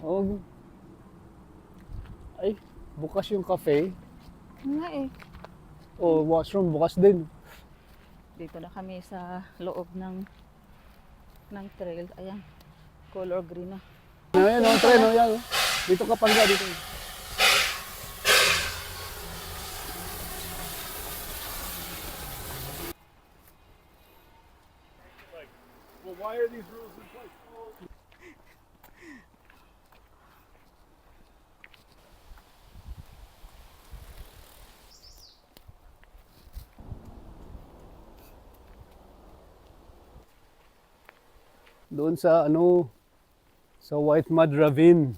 Oh, ay, bukas yung cafe. Nga eh. O, washroom, bukas din. Dito na kami sa loob ng trail. Ayan. Color green na. Ayan, oh, tren, oh, yan. Oh. Dito ka pangga, dito. Well, why are these rules in place? Doon sa ano, sa White Mud Ravine.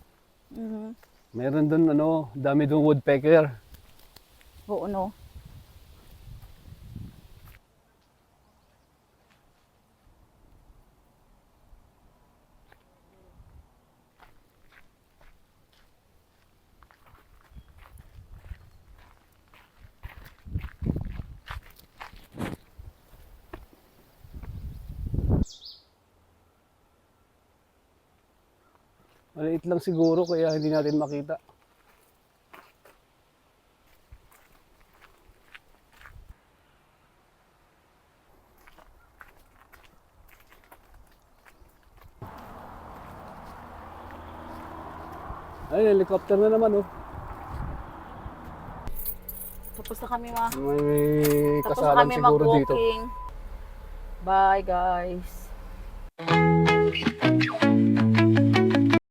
Mhm. Meron doon ano, dami doon woodpecker. Oo, no. Maliit lang siguro kaya hindi natin makita. Ay, helicopter na naman oh. Tapos na kami May tapos na kasalan kami siguro dito. mag-walking. Bye, guys.